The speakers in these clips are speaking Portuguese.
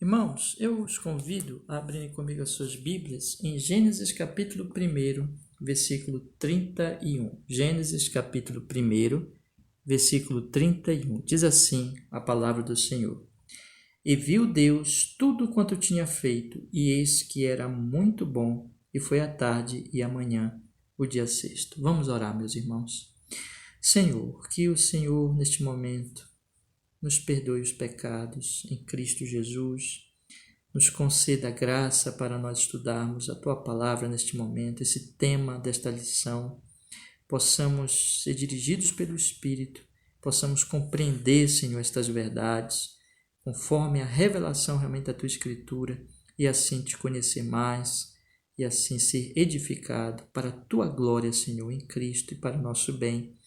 Irmãos, eu os convido a abrirem comigo as suas Bíblias em Gênesis capítulo 1, versículo 31. Gênesis capítulo 1, versículo 31. Diz assim a palavra do Senhor. E viu Deus tudo quanto tinha feito, e eis que era muito bom, e foi a tarde e a manhã, o dia sexto. Vamos orar, meus irmãos. Senhor, que o Senhor, neste momento, nos perdoe os pecados em Cristo Jesus, nos conceda a graça para nós estudarmos a Tua Palavra neste momento, esse tema desta lição, possamos ser dirigidos pelo Espírito, possamos compreender, Senhor, estas verdades, conforme a revelação realmente da Tua Escritura, e assim Te conhecer mais, e assim ser edificado para a Tua glória, Senhor, em Cristo e para o nosso bem.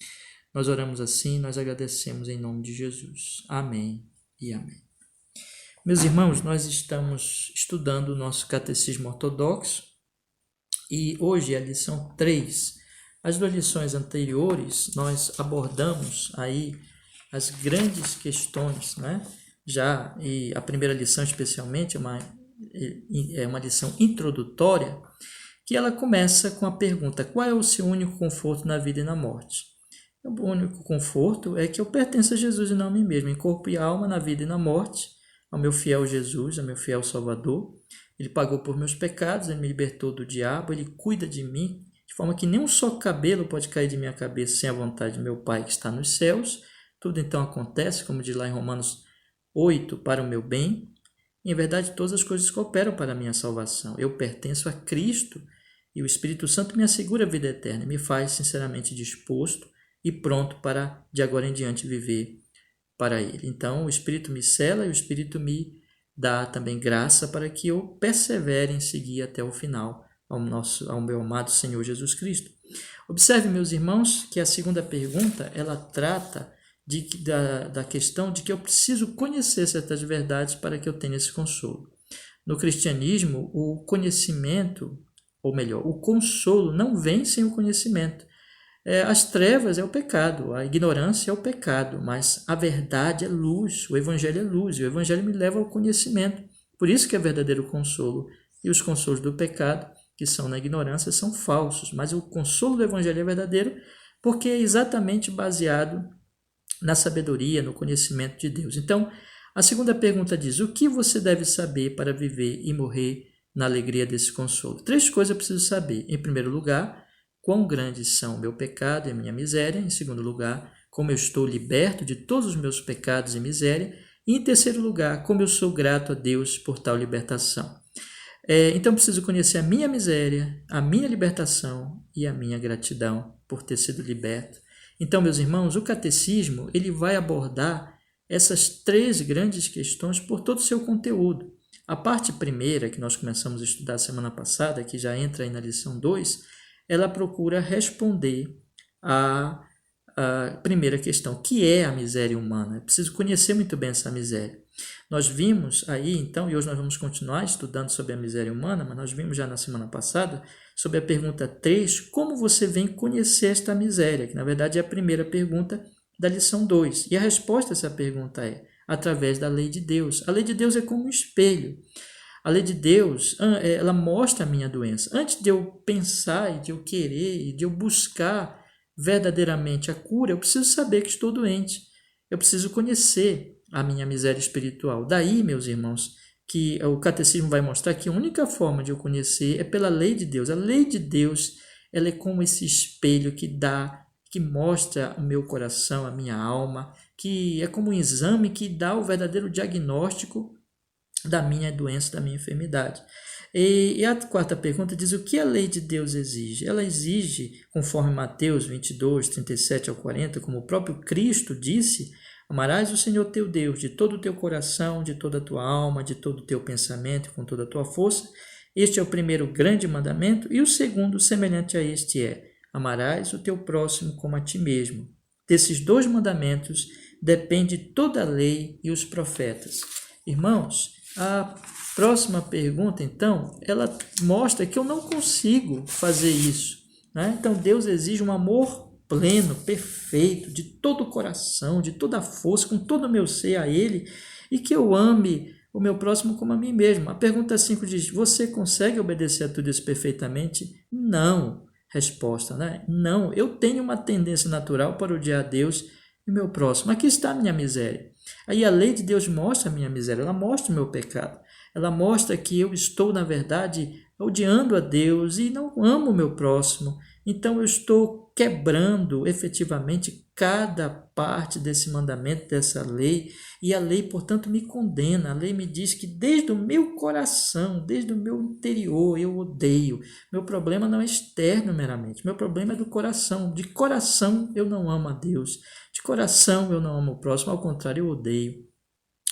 Nós oramos assim, nós agradecemos em nome de Jesus. Amém e amém. Meus irmãos, nós estamos estudando o nosso Catecismo Ortodoxo e hoje é a lição 3. As duas lições anteriores nós abordamos aí as grandes questões, né? E a primeira lição especialmente é uma lição introdutória, que ela começa com a pergunta: qual é o seu único conforto na vida e na morte? O único conforto é que eu pertenço a Jesus e não a mim mesmo, em corpo e alma, na vida e na morte, ao meu fiel Jesus, ao meu fiel Salvador. Ele pagou por meus pecados, ele me libertou do diabo, ele cuida de mim, de forma que nem um só cabelo pode cair de minha cabeça sem a vontade de meu Pai que está nos céus. Tudo então acontece, como diz lá em Romanos 8, para o meu bem. E, em verdade, todas as coisas cooperam para a minha salvação. Eu pertenço a Cristo e o Espírito Santo me assegura a vida eterna, me faz sinceramente disposto e pronto para, de agora em diante, viver para Ele. Então, o Espírito me sela e o Espírito me dá também graça para que eu persevere em seguir até o final ao meu amado Senhor Jesus Cristo. Observe, meus irmãos, que a segunda pergunta, ela trata da questão de que eu preciso conhecer certas verdades para que eu tenha esse consolo. No cristianismo, o conhecimento, ou melhor, o consolo não vem sem o conhecimento. As trevas é o pecado, a ignorância é o pecado, mas a verdade é luz, o evangelho é luz, e o evangelho me leva ao conhecimento. Por isso que é verdadeiro consolo. E os consolos do pecado, que são na ignorância, são falsos, mas o consolo do evangelho é verdadeiro porque é exatamente baseado na sabedoria, no conhecimento de Deus. Então, a segunda pergunta diz: o que você deve saber para viver e morrer na alegria desse consolo? 3 coisas eu preciso saber. Em primeiro lugar, quão grandes são o meu pecado e a minha miséria. Em segundo lugar, como eu estou liberto de todos os meus pecados e miséria. E em terceiro lugar, como eu sou grato a Deus por tal libertação. Então, preciso conhecer a minha miséria, a minha libertação e a minha gratidão por ter sido liberto. Então, meus irmãos, o catecismo ele vai abordar essas 3 grandes questões por todo o seu conteúdo. A parte primeira, que nós começamos a estudar semana passada, que já entra aí na lição 2, ela procura responder à primeira questão, que é a miséria humana. É preciso conhecer muito bem essa miséria. Nós vimos aí, então, e hoje nós vamos continuar estudando sobre a miséria humana, mas nós vimos já na semana passada, sobre a pergunta 3, como você vem conhecer esta miséria, que na verdade é a primeira pergunta da lição 2. E a resposta a essa pergunta é através da lei de Deus. A lei de Deus é como um espelho. A lei de Deus, ela mostra a minha doença. Antes de eu pensar, e de eu querer, e de eu buscar verdadeiramente a cura, eu preciso saber que estou doente. Eu preciso conhecer a minha miséria espiritual. Daí, meus irmãos, que o catecismo vai mostrar que a única forma de eu conhecer é pela lei de Deus. A lei de Deus, ela é como esse espelho que mostra o meu coração, a minha alma, que é como um exame que dá o verdadeiro diagnóstico da minha doença, da minha enfermidade. E a quarta pergunta diz: o que a lei de Deus exige? Ela exige, conforme Mateus 22, 37 ao 40, como o próprio Cristo disse: amarás o Senhor teu Deus de todo o teu coração, de toda a tua alma, de todo o teu pensamento, com toda a tua força. Este é o primeiro grande mandamento, e o segundo, semelhante a este, é: amarás o teu próximo como a ti mesmo. Desses 2 mandamentos depende toda a lei e os profetas. Irmãos, a próxima pergunta, então, ela mostra que eu não consigo fazer isso, né? Então, Deus exige um amor pleno, perfeito, de todo o coração, de toda a força, com todo o meu ser a Ele, e que eu ame o meu próximo como a mim mesmo. A pergunta 5 diz, você consegue obedecer a tudo isso perfeitamente? Não. Resposta, né? Não, eu tenho uma tendência natural para odiar a Deus e o meu próximo. Aqui está a minha miséria. Aí a lei de Deus mostra a minha miséria, ela mostra o meu pecado. Ela mostra que eu estou, na verdade, odiando a Deus e não amo o meu próximo. Então eu estou quebrando efetivamente cada parte desse mandamento, dessa lei, e a lei, portanto, me condena. A lei me diz que desde o meu coração, desde o meu interior, eu odeio. Meu problema não é externo meramente, meu problema é do coração. De coração eu não amo a Deus, de coração eu não amo o próximo, ao contrário, eu odeio.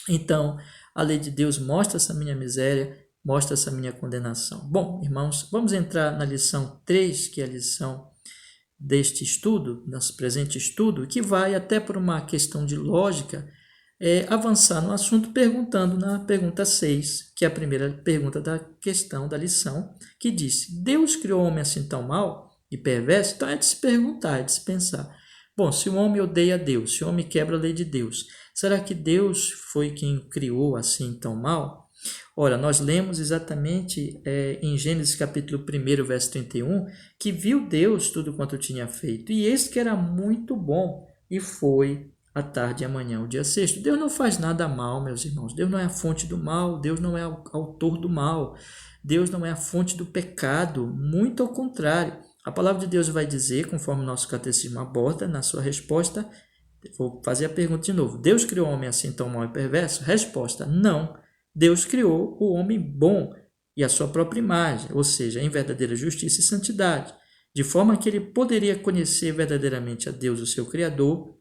Então, a lei de Deus mostra essa minha miséria, mostra essa minha condenação. Bom, irmãos, vamos entrar na lição 3, que é a lição deste estudo, nosso presente estudo, que vai até por uma questão de lógica, avançar no assunto perguntando na pergunta 6, que é a primeira pergunta da questão da lição, que diz, Deus criou o homem assim tão mal e perverso? Então é de se perguntar, é de se pensar. Bom, se o homem odeia Deus, se o homem quebra a lei de Deus, será que Deus foi quem o criou assim tão mal? Ora, nós lemos exatamente em Gênesis capítulo 1, verso 31, que viu Deus tudo quanto tinha feito, e eis que era muito bom, e foi a tarde e amanhã, o dia sexto. Deus não faz nada mal, meus irmãos. Deus não é a fonte do mal, Deus não é o autor do mal, Deus não é a fonte do pecado, muito ao contrário. A palavra de Deus vai dizer, conforme o nosso catecismo aborda, na sua resposta, vou fazer a pergunta de novo, Deus criou o homem assim tão mau e perverso? Resposta, não. Deus criou o homem bom e a sua própria imagem, ou seja, em verdadeira justiça e santidade, de forma que ele poderia conhecer verdadeiramente a Deus, o seu Criador,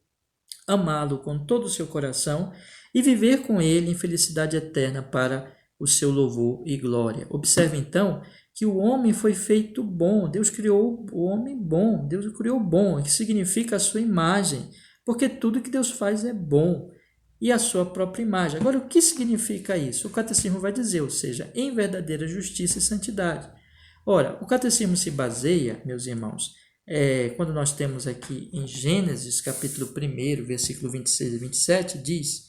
amá-lo com todo o seu coração e viver com ele em felicidade eterna para o seu louvor e glória. Observe então que o homem foi feito bom, Deus criou o homem bom, Deus o criou bom, que significa a sua imagem, porque tudo que Deus faz é bom, e a sua própria imagem. Agora, o que significa isso? O catecismo vai dizer, ou seja, em verdadeira justiça e santidade. Ora, o catecismo se baseia, meus irmãos, quando nós temos aqui em Gênesis, capítulo 1, versículo 26 e 27, diz,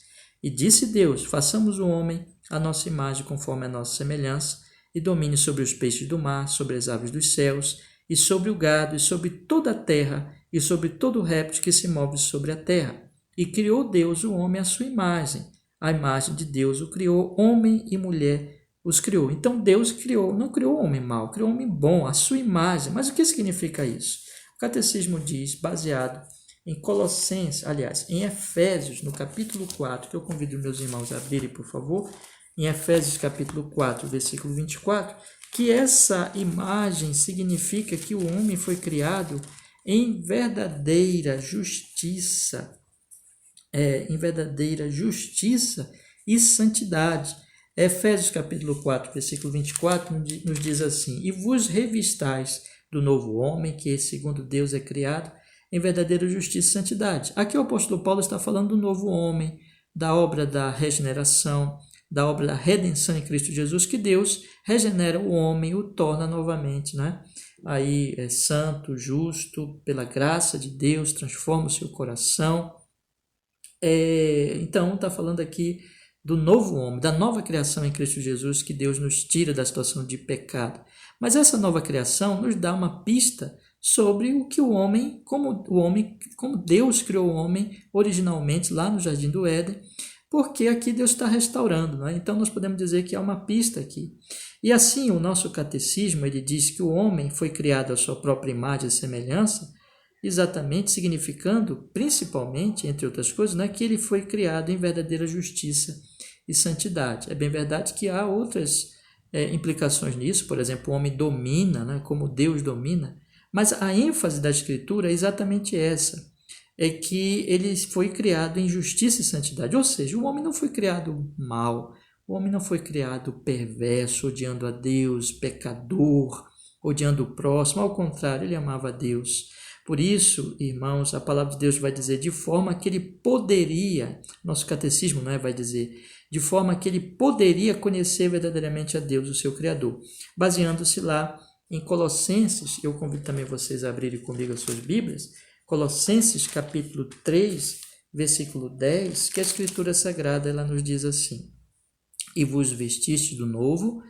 e disse Deus, façamos o homem a nossa imagem conforme a nossa semelhança, e domine sobre os peixes do mar, sobre as aves dos céus, e sobre o gado, e sobre toda a terra, e sobre todo o réptil que se move sobre a terra. E criou Deus o homem à sua imagem. A imagem de Deus o criou, homem e mulher os criou. Então Deus criou, não criou o homem mau, criou o homem bom, à sua imagem. Mas o que significa isso? O catecismo diz, baseado em Colossenses, aliás, em Efésios, no capítulo 4, que eu convido meus irmãos a abrirem, por favor, em Efésios capítulo 4, versículo 24, que essa imagem significa que o homem foi criado em verdadeira justiça, e santidade. Efésios capítulo 4, versículo 24, nos diz assim, e vos revistais do novo homem, que segundo Deus é criado, em verdadeira justiça e santidade. Aqui o apóstolo Paulo está falando do novo homem, da obra da regeneração, da obra da redenção em Cristo Jesus, que Deus regenera o homem, o torna novamente, né? Aí é santo, justo, pela graça de Deus, transforma o seu coração. Então, está falando aqui do novo homem, da nova criação em Cristo Jesus, que Deus nos tira da situação de pecado. Mas essa nova criação nos dá uma pista sobre o que o homem, como Deus criou o homem originalmente lá no Jardim do Éden, porque aqui Deus está restaurando, né? Então nós podemos dizer que há uma pista aqui. E assim o nosso catecismo, ele diz que o homem foi criado à sua própria imagem e semelhança, exatamente significando, principalmente, entre outras coisas, né, que ele foi criado em verdadeira justiça e santidade. É bem verdade que há outras implicações nisso, por exemplo, o homem domina, né, como Deus domina, mas a ênfase da Escritura é exatamente essa, é que ele foi criado em justiça e santidade, ou seja, o homem não foi criado mal, o homem não foi criado perverso, odiando a Deus, pecador, odiando o próximo, ao contrário, ele amava a Deus. Por isso, irmãos, a palavra de Deus vai dizer de forma que ele poderia, nosso catecismo vai dizer, de forma que ele poderia conhecer verdadeiramente a Deus, o seu Criador, baseando-se lá em Colossenses. Eu convido também vocês a abrirem comigo as suas Bíblias, Colossenses capítulo 3, versículo 10, que a Escritura Sagrada ela nos diz assim, e vos vestistes do novo,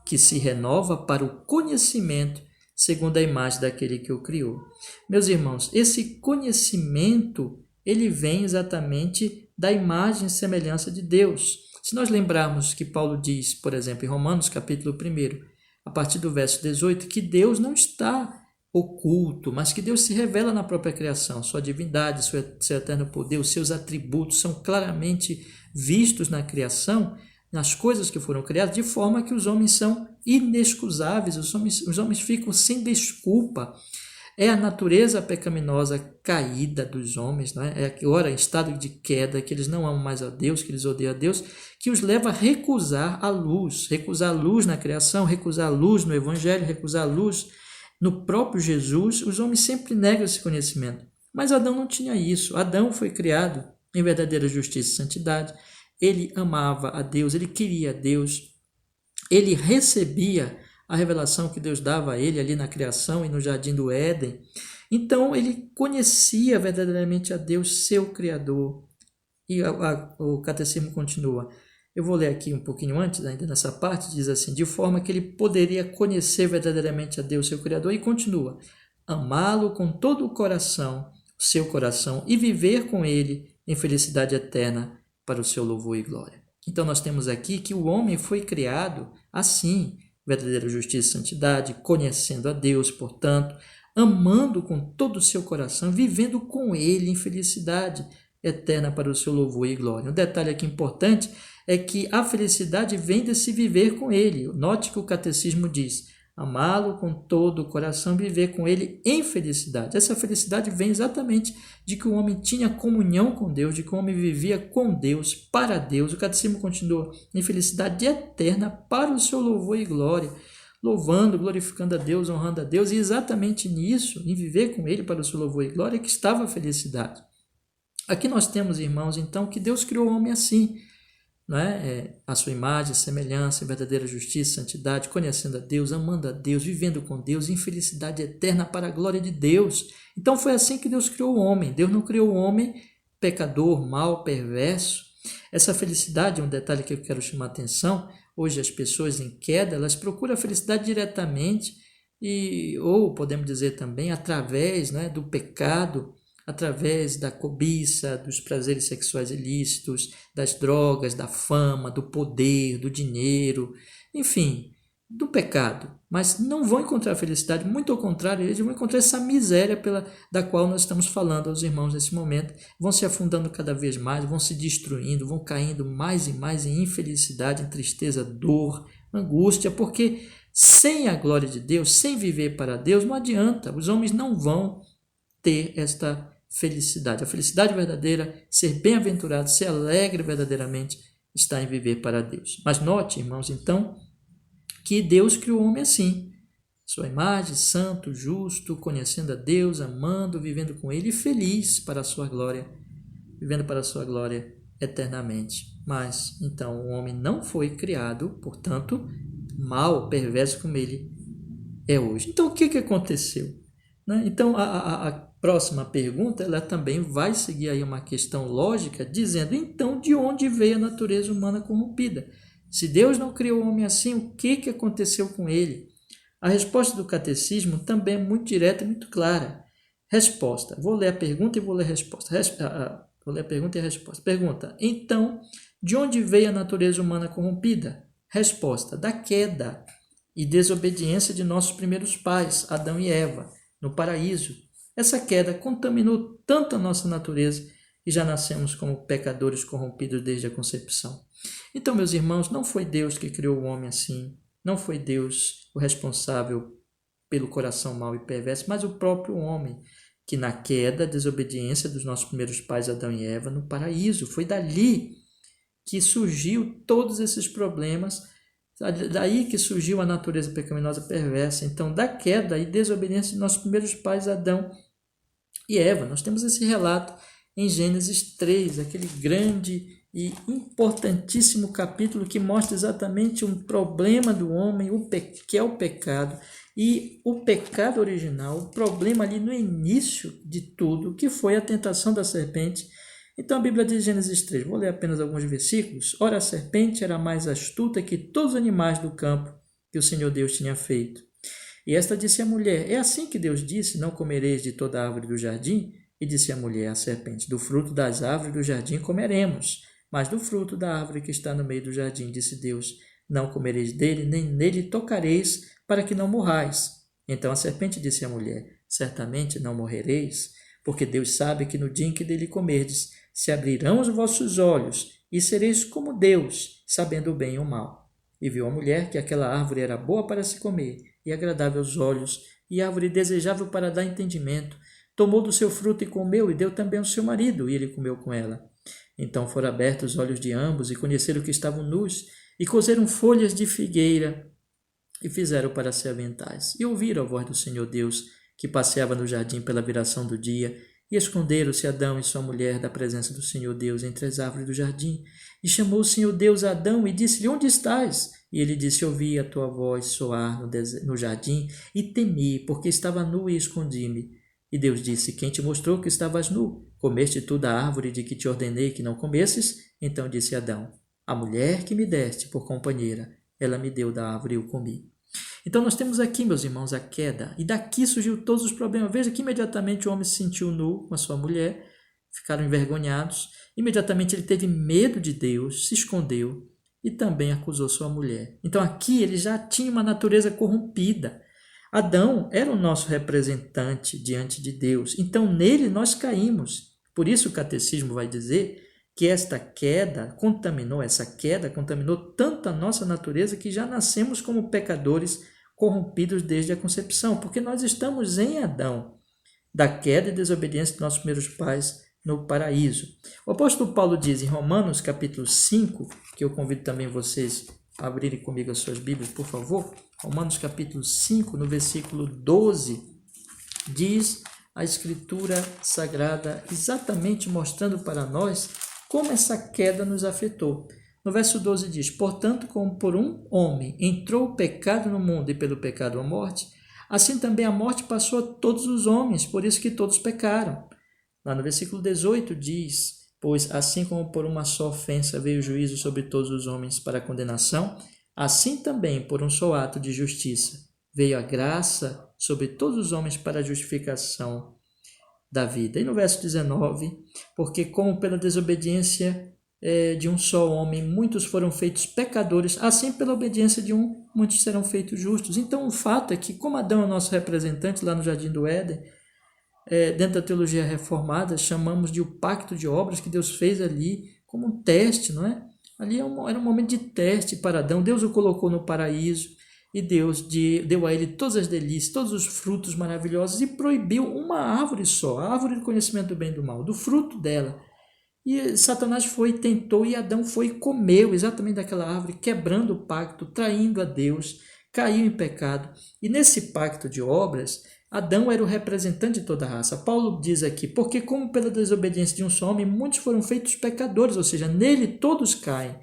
que se renova para o conhecimento segundo a imagem daquele que o criou. Meus irmãos, esse conhecimento, ele vem exatamente da imagem e semelhança de Deus. Se nós lembrarmos que Paulo diz, por exemplo, em Romanos capítulo 1, a partir do verso 18, que Deus não está oculto, mas que Deus se revela na própria criação, sua divindade, seu eterno poder, os seus atributos são claramente vistos na criação, nas coisas que foram criadas, de forma que os homens são inexcusáveis, os homens ficam sem desculpa. É a natureza pecaminosa caída dos homens, né? É agora em estado de queda, que eles não amam mais a Deus, que eles odeiam a Deus, que os leva a recusar a luz na criação, recusar a luz no Evangelho, recusar a luz no próprio Jesus. Os homens sempre negam esse conhecimento. Mas Adão não tinha isso. Adão foi criado em verdadeira justiça e santidade. Ele amava a Deus, ele queria a Deus, ele recebia a revelação que Deus dava a ele ali na criação e no jardim do Éden. Então ele conhecia verdadeiramente a Deus, seu Criador. E o catecismo continua. Eu vou ler aqui um pouquinho antes, ainda nessa parte, diz assim, de forma que ele poderia conhecer verdadeiramente a Deus, seu Criador, e continua, amá-lo com todo o coração, seu coração, e viver com ele em felicidade eterna para o seu louvor e glória. Então nós temos aqui que o homem foi criado assim, verdadeira justiça e santidade, conhecendo a Deus, portanto, amando com todo o seu coração, vivendo com ele em felicidade eterna para o seu louvor e glória. Um detalhe aqui importante é que a felicidade vem de se viver com ele. Note que o catecismo diz, amá-lo com todo o coração, viver com ele em felicidade. Essa felicidade vem exatamente de que o homem tinha comunhão com Deus, de que o homem vivia com Deus, para Deus. O catecismo continua em felicidade eterna para o seu louvor e glória, louvando, glorificando a Deus, honrando a Deus, e exatamente nisso, em viver com ele para o seu louvor e glória, que estava a felicidade. Aqui nós temos, irmãos, então, que Deus criou o homem assim, não é? A sua imagem, semelhança, verdadeira justiça, santidade, conhecendo a Deus, amando a Deus, vivendo com Deus, em felicidade eterna para a glória de Deus. Então foi assim que Deus criou o homem. Deus não criou o homem pecador, mau, perverso. Essa felicidade é um detalhe que eu quero chamar a atenção. Hoje as pessoas em queda, elas procuram a felicidade diretamente, ou podemos dizer também através, né, do pecado, através da cobiça, dos prazeres sexuais ilícitos, das drogas, da fama, do poder, do dinheiro, enfim, do pecado. Mas não vão encontrar felicidade, muito ao contrário, eles vão encontrar essa miséria da qual nós estamos falando aos irmãos nesse momento. Vão se afundando cada vez mais, vão se destruindo, vão caindo mais e mais em infelicidade, em tristeza, dor, angústia, porque sem a glória de Deus, sem viver para Deus, não adianta, os homens não vão ter esta felicidade. A felicidade verdadeira, ser bem-aventurado, ser alegre verdadeiramente, está em viver para Deus. Mas note, irmãos, então, que Deus criou o homem assim, sua imagem, santo, justo, conhecendo a Deus, amando, vivendo com ele e feliz para a sua glória, vivendo para a sua glória eternamente. Mas, então, o homem não foi criado, portanto, mal, perverso como ele é hoje. Então, o que aconteceu? Então, a próxima pergunta, ela também vai seguir aí uma questão lógica, dizendo, então, de onde veio a natureza humana corrompida? Se Deus não criou o homem assim, o que aconteceu com ele? A resposta do catecismo também é muito direta e muito clara. Resposta. Vou ler a pergunta e vou ler a resposta. Vou ler a pergunta e a resposta. Pergunta. Então, de onde veio a natureza humana corrompida? Resposta. Da queda e desobediência de nossos primeiros pais, Adão e Eva, no paraíso. Essa queda contaminou tanto a nossa natureza que já nascemos como pecadores corrompidos desde a concepção. Então, meus irmãos, não foi Deus que criou o homem assim, não foi Deus o responsável pelo coração mau e perverso, mas o próprio homem, que na queda, desobediência dos nossos primeiros pais, Adão e Eva, no paraíso, foi dali que surgiu todos esses problemas, daí que surgiu a natureza pecaminosa perversa. Então, da queda e desobediência de nossos primeiros pais, Adão e Eva. Nós temos esse relato em Gênesis 3, aquele grande e importantíssimo capítulo que mostra exatamente um problema do homem, que é o pecado, e o pecado original, o problema ali no início de tudo, que foi a tentação da serpente, Então a Bíblia diz em Gênesis 3, vou ler apenas alguns versículos. Ora, a serpente era mais astuta que todos os animais do campo que o Senhor Deus tinha feito. E esta disse à mulher, é assim que Deus disse, não comereis de toda a árvore do jardim? E disse a mulher à serpente, do fruto das árvores do jardim comeremos, mas do fruto da árvore que está no meio do jardim, disse Deus, não comereis dele, nem nele tocareis, para que não morrais. Então a serpente disse à mulher, certamente não morrereis, porque Deus sabe que no dia em que dele comerdes, se abrirão os vossos olhos, e sereis como Deus, sabendo o bem e o mal. E viu a mulher que aquela árvore era boa para se comer, e agradável aos olhos, e árvore desejável para dar entendimento. Tomou do seu fruto e comeu, e deu também ao seu marido, e ele comeu com ela. Então foram abertos os olhos de ambos, e conheceram que estavam nus, e coseram folhas de figueira, e fizeram para se aventais. E ouviram a voz do Senhor Deus, que passeava no jardim pela viração do dia, e esconderam-se Adão e sua mulher da presença do Senhor Deus entre as árvores do jardim. E chamou o Senhor Deus a Adão e disse-lhe, onde estás? E ele disse, ouvi a tua voz soar no jardim, e temi, porque estava nu e escondi-me. E Deus disse, quem te mostrou que estavas nu? Comeste tu da árvore de que te ordenei que não comesses? Então disse Adão, a mulher que me deste por companheira, ela me deu da árvore e eu comi. Então nós temos aqui, meus irmãos, a queda. E daqui surgiu todos os problemas. Veja que imediatamente o homem se sentiu nu com a sua mulher, ficaram envergonhados. Imediatamente ele teve medo de Deus, se escondeu e também acusou sua mulher. Então aqui ele já tinha uma natureza corrompida. Adão era o nosso representante diante de Deus. Então nele nós caímos. Por isso o catecismo vai dizer que essa queda contaminou tanto a nossa natureza que já nascemos como pecadores corrompidos desde a concepção, porque nós estamos em Adão, da queda e desobediência dos nossos primeiros pais no paraíso. O apóstolo Paulo diz em Romanos capítulo 5, que eu convido também vocês a abrirem comigo as suas Bíblias, por favor. Romanos capítulo 5, no versículo 12, diz a Escritura Sagrada exatamente mostrando para nós como essa queda nos afetou. No verso 12 diz, portanto, como por um homem entrou o pecado no mundo e pelo pecado a morte, assim também a morte passou a todos os homens, por isso que todos pecaram. Lá no versículo 18 diz, pois assim como por uma só ofensa veio o juízo sobre todos os homens para a condenação, assim também por um só ato de justiça veio a graça sobre todos os homens para a justificação da vida. E no verso 19, porque como pela desobediência de um só homem muitos foram feitos pecadores, assim pela obediência de um muitos serão feitos justos. Então o fato é que como Adão é o nosso representante lá no Jardim do Éden, dentro da teologia reformada, chamamos de o pacto de obras que Deus fez ali como um teste, não é? Ali era um momento de teste para Adão. Deus o colocou no paraíso e Deus deu a ele todas as delícias, todos os frutos maravilhosos e proibiu uma árvore só, a árvore do conhecimento do bem e do mal, do fruto dela. E Satanás foi, tentou, e Adão foi e comeu exatamente daquela árvore, quebrando o pacto, traindo a Deus, caiu em pecado. E nesse pacto de obras, Adão era o representante de toda a raça. Paulo diz aqui, porque como pela desobediência de um só homem, muitos foram feitos pecadores, ou seja, nele todos caem,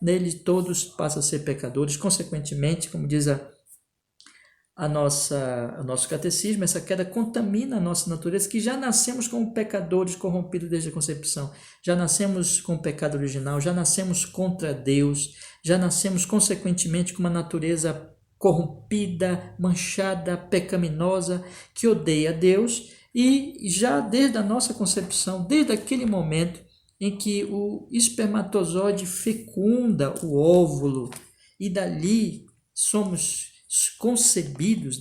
nele todos passam a ser pecadores. Consequentemente, como diz o nosso catecismo, essa queda contamina a nossa natureza, que já nascemos como pecadores corrompidos desde a concepção, já nascemos com o pecado original, já nascemos contra Deus, já nascemos consequentemente com uma natureza corrompida, manchada, pecaminosa, que odeia Deus, e já desde a nossa concepção, desde aquele momento em que o espermatozoide fecunda o óvulo, e dali somos concebidos,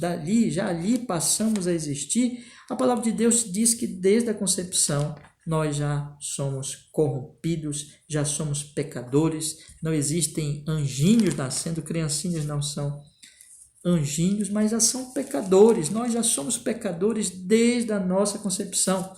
já ali passamos a existir, a palavra de Deus diz que desde a concepção nós já somos corrompidos, já somos pecadores, não existem anjinhos nascendo, criancinhas não são anjinhos, mas já são pecadores, nós já somos pecadores desde a nossa concepção.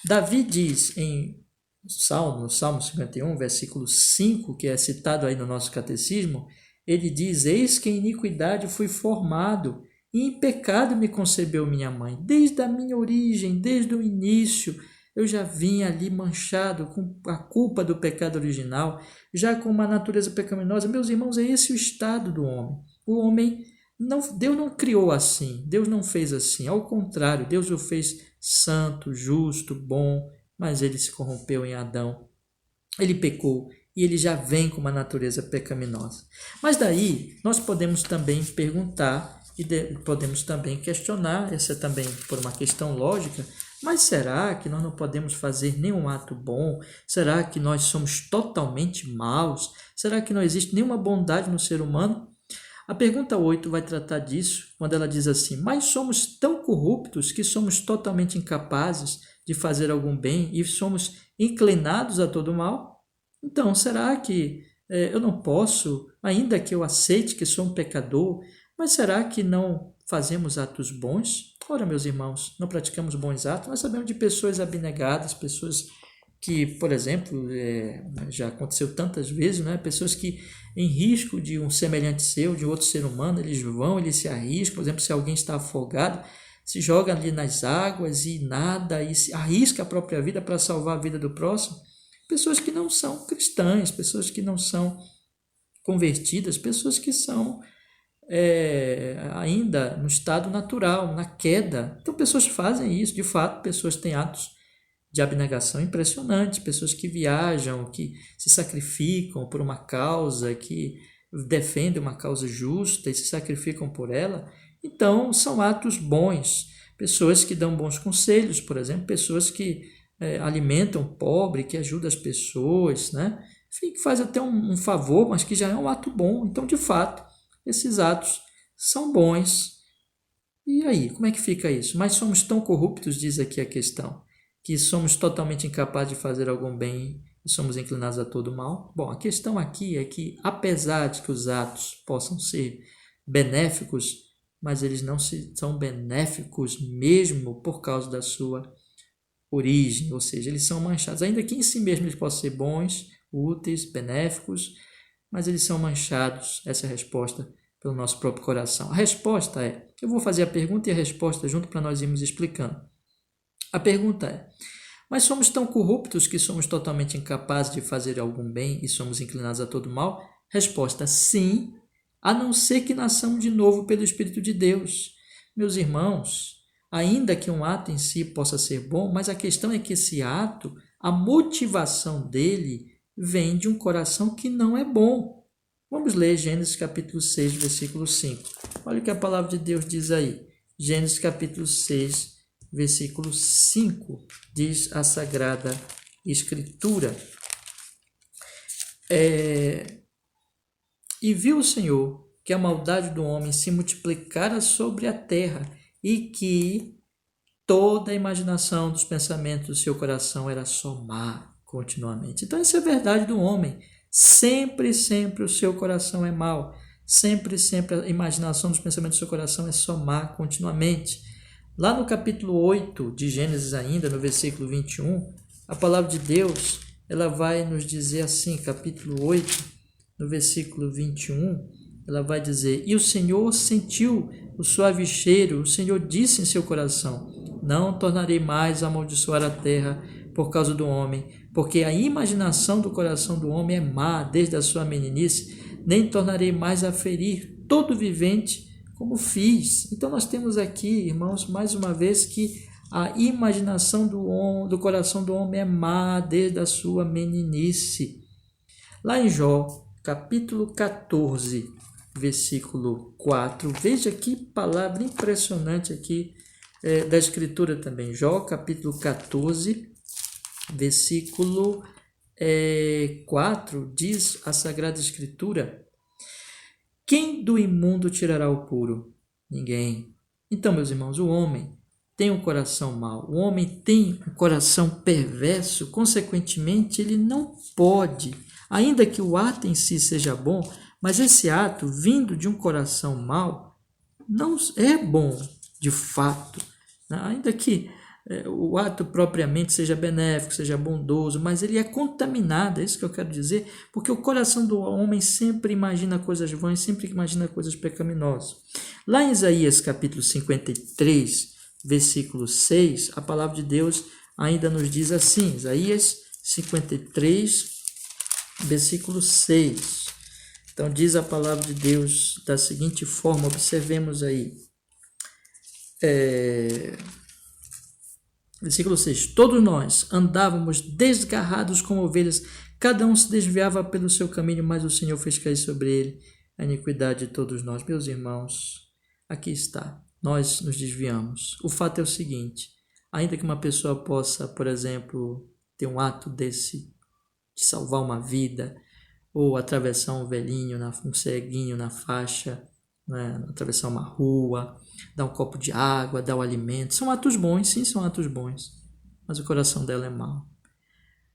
Davi diz em no Salmo 51, versículo 5, que é citado aí no nosso catecismo, ele diz, eis que em iniquidade fui formado, e em pecado me concebeu minha mãe. Desde a minha origem, desde o início, eu já vinha ali manchado com a culpa do pecado original, já com uma natureza pecaminosa. Meus irmãos, é esse o estado do homem. O homem, Deus não criou assim, Deus não fez assim. Ao contrário, Deus o fez santo, justo, bom, mas ele se corrompeu em Adão. Ele pecou e ele já vem com uma natureza pecaminosa. Mas daí nós podemos também perguntar e podemos também questionar, essa é também por uma questão lógica, mas será que nós não podemos fazer nenhum ato bom? Será que nós somos totalmente maus? Será que não existe nenhuma bondade no ser humano? A pergunta 8 vai tratar disso, quando ela diz assim: mas somos tão corruptos que somos totalmente incapazes de fazer algum bem e somos inclinados a todo mal? Então, será que eu não posso, ainda que eu aceite que sou um pecador, mas será que não fazemos atos bons? Ora, meus irmãos, não praticamos bons atos. Nós sabemos de pessoas abnegadas, pessoas que, por exemplo, já aconteceu tantas vezes, né? Pessoas que, em risco de um semelhante seu, de outro ser humano, eles se arriscam. Por exemplo, se alguém está afogado, se joga ali nas águas e nada, e se arrisca a própria vida para salvar a vida do próximo. Pessoas que não são cristãs, pessoas que não são convertidas, pessoas que são ainda no estado natural, na queda. Então, pessoas fazem isso, de fato, pessoas têm atos de abnegação impressionantes, pessoas que viajam, que se sacrificam por uma causa, que defendem uma causa justa e se sacrificam por ela. Então, são atos bons. Pessoas que dão bons conselhos, por exemplo, pessoas que alimentam o pobre, que ajudam as pessoas, né? Enfim, que faz até um favor, mas que já é um ato bom. Então, de fato, esses atos são bons. E aí, como é que fica isso? Mas somos tão corruptos, diz aqui a questão, que somos totalmente incapazes de fazer algum bem e somos inclinados a todo mal? Bom, a questão aqui é que, apesar de que os atos possam ser benéficos, mas eles não são benéficos mesmo por causa da sua origem, ou seja, eles são manchados. Ainda que em si mesmos eles possam ser bons, úteis, benéficos, mas eles são manchados, essa é a resposta, pelo nosso próprio coração. A resposta é, eu vou fazer a pergunta e a resposta junto para nós irmos explicando. A pergunta é, mas somos tão corruptos que somos totalmente incapazes de fazer algum bem e somos inclinados a todo mal? Resposta, sim, a não ser que nasçamos de novo pelo Espírito de Deus. Meus irmãos, ainda que um ato em si possa ser bom, mas a questão é que esse ato, a motivação dele vem de um coração que não é bom. Vamos ler Gênesis capítulo 6, versículo 5. Olha o que a palavra de Deus diz aí. Gênesis capítulo 6, versículo 5, diz a Sagrada Escritura. E viu o Senhor que a maldade do homem se multiplicara sobre a terra e que toda a imaginação dos pensamentos do seu coração era só má continuamente. Então, isso é verdade do homem. Sempre o seu coração é mau. Sempre a imaginação dos pensamentos do seu coração é só má continuamente. Lá no capítulo 8 de Gênesis ainda, no versículo 21, a palavra de Deus, ela vai nos dizer assim, capítulo 8, no versículo 21, ela vai dizer, e o Senhor sentiu o suave cheiro, o Senhor disse em seu coração, não tornarei mais a amaldiçoar a terra por causa do homem, porque a imaginação do coração do homem é má desde a sua meninice, nem tornarei mais a ferir todo vivente como fiz. Então nós temos aqui, irmãos, mais uma vez que a imaginação do coração do homem é má desde a sua meninice. Lá em Jó, capítulo 14, versículo 4, veja que palavra impressionante aqui da Escritura também. Jó, capítulo 14, versículo 4, diz a Sagrada Escritura, quem do imundo tirará o puro? Ninguém. Então, meus irmãos, o homem tem um coração mau, o homem tem um coração perverso, consequentemente, ele não pode, ainda que o ato em si seja bom, mas esse ato vindo de um coração mau não é bom de fato, né? Ainda que o ato propriamente seja benéfico, seja bondoso, mas ele é contaminado, é isso que eu quero dizer, porque o coração do homem sempre imagina coisas vãs, sempre imagina coisas pecaminosas. Lá em Isaías capítulo 53, versículo 6, a palavra de Deus ainda nos diz assim, Isaías 53, versículo 6. Então diz a palavra de Deus da seguinte forma, observemos aí. Versículo 6. Todos nós andávamos desgarrados como ovelhas, cada um se desviava pelo seu caminho, mas o Senhor fez cair sobre ele a iniquidade de todos nós. Meus irmãos, aqui está. Nós nos desviamos. O fato é o seguinte, ainda que uma pessoa possa, por exemplo, ter um ato desse, de salvar uma vida, ou atravessar um velhinho, um ceguinho na faixa, né? Atravessar uma rua, dar um copo de água, dar o alimento. São atos bons, sim, são atos bons. Mas o coração dela é mau.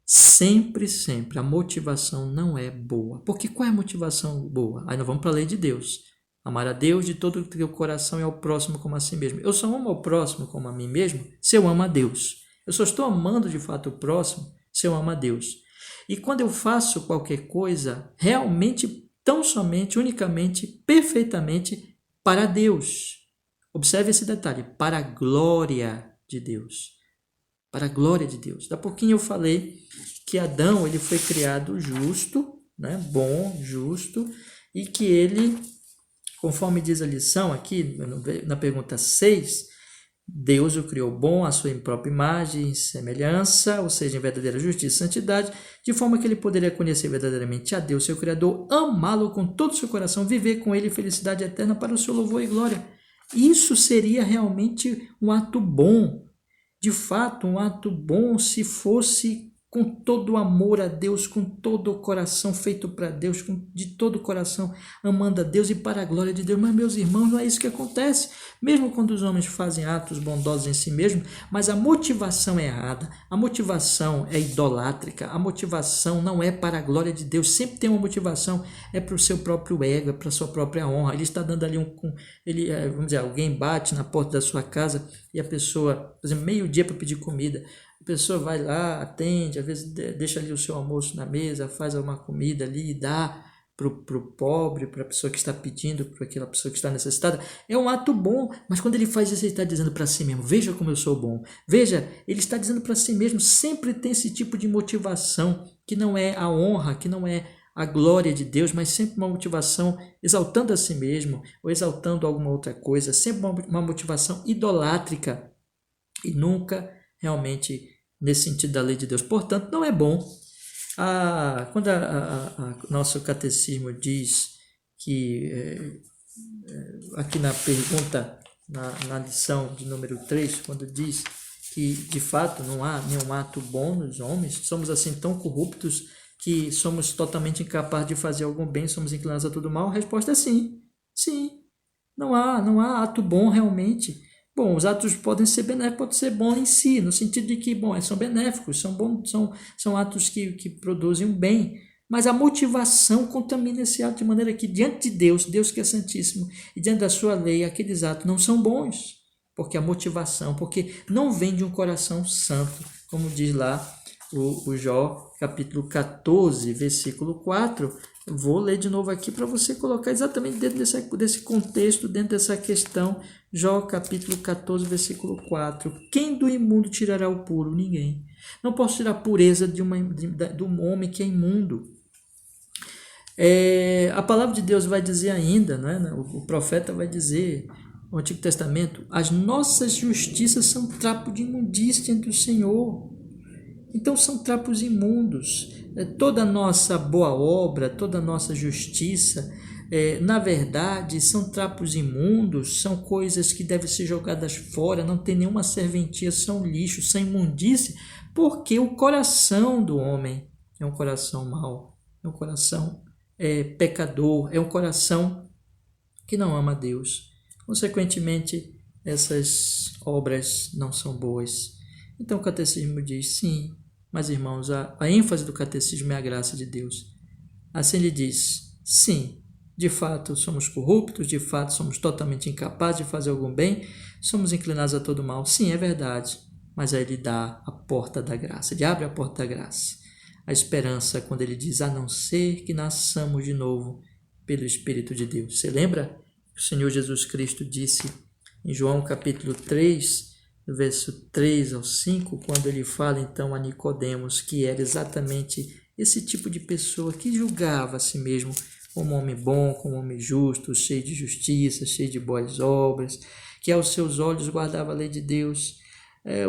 Sempre, sempre, a motivação não é boa. Porque qual é a motivação boa? Aí nós vamos para a lei de Deus. Amar a Deus de todo o teu coração e ao próximo como a si mesmo. Eu só amo ao próximo como a mim mesmo se eu amo a Deus. Eu só estou amando de fato o próximo se eu amo a Deus. E quando eu faço qualquer coisa, realmente, tão somente, unicamente, perfeitamente para Deus. Observe esse detalhe, para a glória de Deus. Para a glória de Deus. Da pouquinho eu falei que Adão ele foi criado justo, né? Bom, justo, e que ele, conforme diz a lição aqui, na pergunta 6, Deus o criou bom à sua própria imagem e semelhança, ou seja, em verdadeira justiça e santidade, de forma que ele poderia conhecer verdadeiramente a Deus, seu Criador, amá-lo com todo o seu coração, viver com ele felicidade eterna para o seu louvor e glória. Isso seria realmente um ato bom, de fato, um ato bom se fosse com todo o amor a Deus, com todo o coração feito para Deus, de todo o coração amando a Deus e para a glória de Deus. Mas, meus irmãos, não é isso que acontece. Mesmo quando os homens fazem atos bondosos em si mesmos, mas a motivação é errada, a motivação é idolátrica, a motivação não é para a glória de Deus. Sempre tem uma motivação, é para o seu próprio ego, é para a sua própria honra. Ele está dando ali vamos dizer, alguém bate na porta da sua casa e a pessoa, por exemplo, meio-dia para pedir comida. A pessoa vai lá, atende, às vezes deixa ali o seu almoço na mesa, faz uma comida ali e dá para o pobre, para a pessoa que está pedindo, para aquela pessoa que está necessitada. É um ato bom, mas quando ele faz isso, ele está dizendo para si mesmo, veja como eu sou bom. Veja, ele está dizendo para si mesmo, sempre tem esse tipo de motivação, que não é a honra, que não é a glória de Deus, mas sempre uma motivação exaltando a si mesmo, ou exaltando alguma outra coisa, sempre uma motivação idolátrica, e nunca realmente nesse sentido da lei de Deus. Portanto, não é bom. Quando nosso catecismo diz que, aqui na pergunta, na lição de número 3, quando diz que de fato não há nenhum ato bom nos homens, somos assim tão corruptos que somos totalmente incapazes de fazer algum bem, somos inclinados a tudo mal, a resposta é sim. Sim, não há ato bom realmente. Bom, os atos podem ser benéficos, podem ser bons em si, no sentido de que, bom, são benéficos, são bons, são atos que produzem um bem, mas a motivação contamina esse ato de maneira que, diante de Deus, Deus que é santíssimo, e diante da sua lei, aqueles atos não são bons, porque a motivação, porque não vem de um coração santo, como diz lá o Jó, capítulo 14, versículo 4, vou ler de novo aqui para você colocar exatamente dentro desse contexto, dentro dessa questão. Jó capítulo 14, versículo 4. Quem do imundo tirará o puro? Ninguém. Não posso tirar a pureza de um homem que é imundo. A palavra de Deus vai dizer ainda, né? O profeta vai dizer, no Antigo Testamento, as nossas justiças são trapo de imundícia diante do Senhor. Então são trapos imundos. Toda a nossa boa obra, toda a nossa justiça, na verdade, são trapos imundos, são coisas que devem ser jogadas fora, não tem nenhuma serventia, são lixo, são imundície, porque o coração do homem é um coração mau, é um coração pecador, é um coração que não ama a Deus. Consequentemente, essas obras não são boas. Então o catecismo diz, sim, mas irmãos, a ênfase do catecismo é a graça de Deus. Assim ele diz, sim, de fato somos corruptos, de fato somos totalmente incapazes de fazer algum bem, somos inclinados a todo mal, sim, é verdade, mas aí ele dá a porta da graça, ele abre a porta da graça. A esperança quando ele diz, a não ser que nasçamos de novo pelo Espírito de Deus. Você lembra que o Senhor Jesus Cristo disse em João capítulo 3, do verso 3 ao 5, quando ele fala então a Nicodemos, que era exatamente esse tipo de pessoa que julgava a si mesmo como um homem bom, como um homem justo, cheio de justiça, cheio de boas obras, que aos seus olhos guardava a lei de Deus,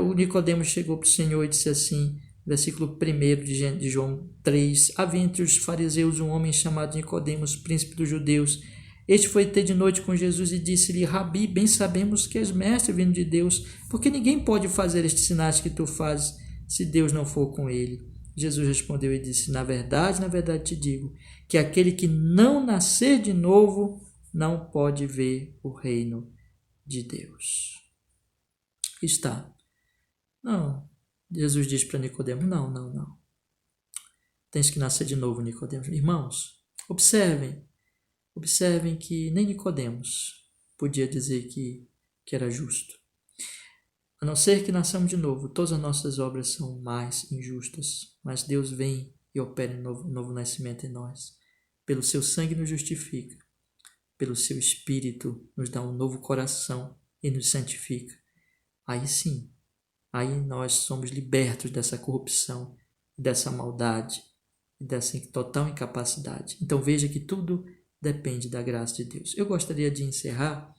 O Nicodemos chegou para o Senhor e disse assim, versículo 1 de João 3, havia entre os fariseus um homem chamado Nicodemos, príncipe dos judeus. Este foi ter de noite com Jesus e disse-lhe, Rabi, bem sabemos que és mestre vindo de Deus, porque ninguém pode fazer estes sinais que tu fazes, se Deus não for com ele. Jesus respondeu e disse, na verdade te digo, que aquele que não nascer de novo não pode ver o reino de Deus. Está. Não. Jesus diz para Nicodemos, não. Tens que nascer de novo, Nicodemos. Irmãos, observem que nem Nicodemos podia dizer que era justo. A não ser que nasçamos de novo, todas as nossas obras são mais injustas, mas Deus vem e opera um novo nascimento em nós. Pelo seu sangue nos justifica, pelo seu Espírito nos dá um novo coração e nos santifica. Aí sim, aí nós somos libertos dessa corrupção, dessa maldade, dessa total incapacidade. Então veja que tudo depende da graça de Deus. Eu gostaria de encerrar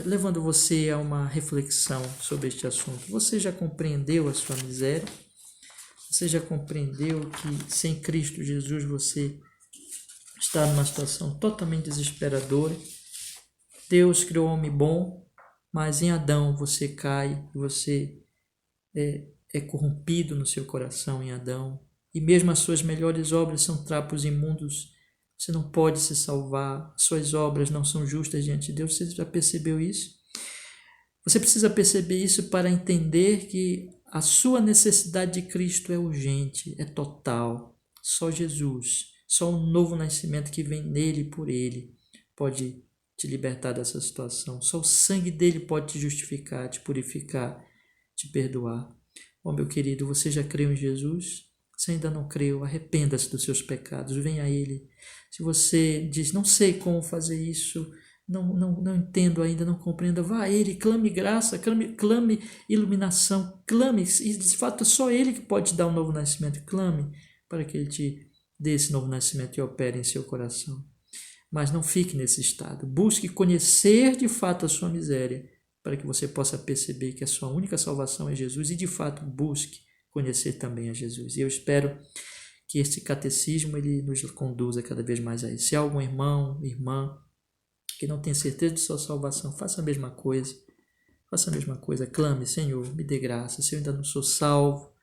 levando você a uma reflexão sobre este assunto. Você já compreendeu a sua miséria? Você já compreendeu que sem Cristo Jesus você está numa situação totalmente desesperadora? Deus criou um homem bom, mas em Adão você cai, você é corrompido no seu coração em Adão. E mesmo as suas melhores obras são trapos imundos. Você não pode se salvar, suas obras não são justas diante de Deus. Você já percebeu isso? Você precisa perceber isso para entender que a sua necessidade de Cristo é urgente, é total. Só Jesus, só um novo nascimento que vem nele e por ele pode te libertar dessa situação. Só o sangue dele pode te justificar, te purificar, te perdoar. Meu querido, você já creu em Jesus? Se ainda não creu, arrependa-se dos seus pecados, venha a Ele. Se você diz, não sei como fazer isso, não entendo ainda, não compreendo, vá a Ele, clame graça, clame iluminação, clame, e de fato só Ele que pode te dar um novo nascimento, clame para que Ele te dê esse novo nascimento e opere em seu coração. Mas não fique nesse estado, busque conhecer de fato a sua miséria, para que você possa perceber que a sua única salvação é Jesus e de fato busque conhecer também a Jesus. E eu espero que este catecismo ele nos conduza cada vez mais a isso. Se há algum irmão, irmã que não tem certeza de sua salvação, faça a mesma coisa. Faça a mesma coisa. Clame, Senhor, me dê graça. Se eu ainda não sou salvo,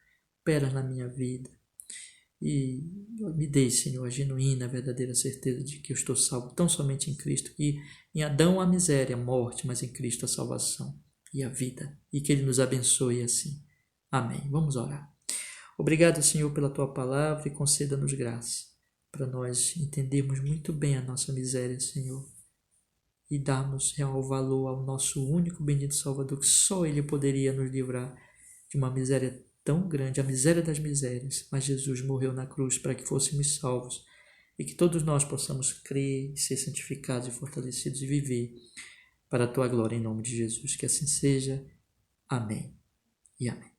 opera na minha vida. E me dê, Senhor, a genuína, a verdadeira certeza de que eu estou salvo tão somente em Cristo. Que em Adão a miséria, a morte, mas em Cristo a salvação e a vida. E que Ele nos abençoe assim. Amém. Vamos orar. Obrigado, Senhor, pela Tua palavra e conceda-nos graça para nós entendermos muito bem a nossa miséria, Senhor, e darmos real valor ao nosso único bendito Salvador, que só Ele poderia nos livrar de uma miséria tão grande, a miséria das misérias. Mas Jesus morreu na cruz para que fôssemos salvos e que todos nós possamos crer, ser santificados e fortalecidos e viver para a Tua glória em nome de Jesus. Que assim seja. Amém e amém.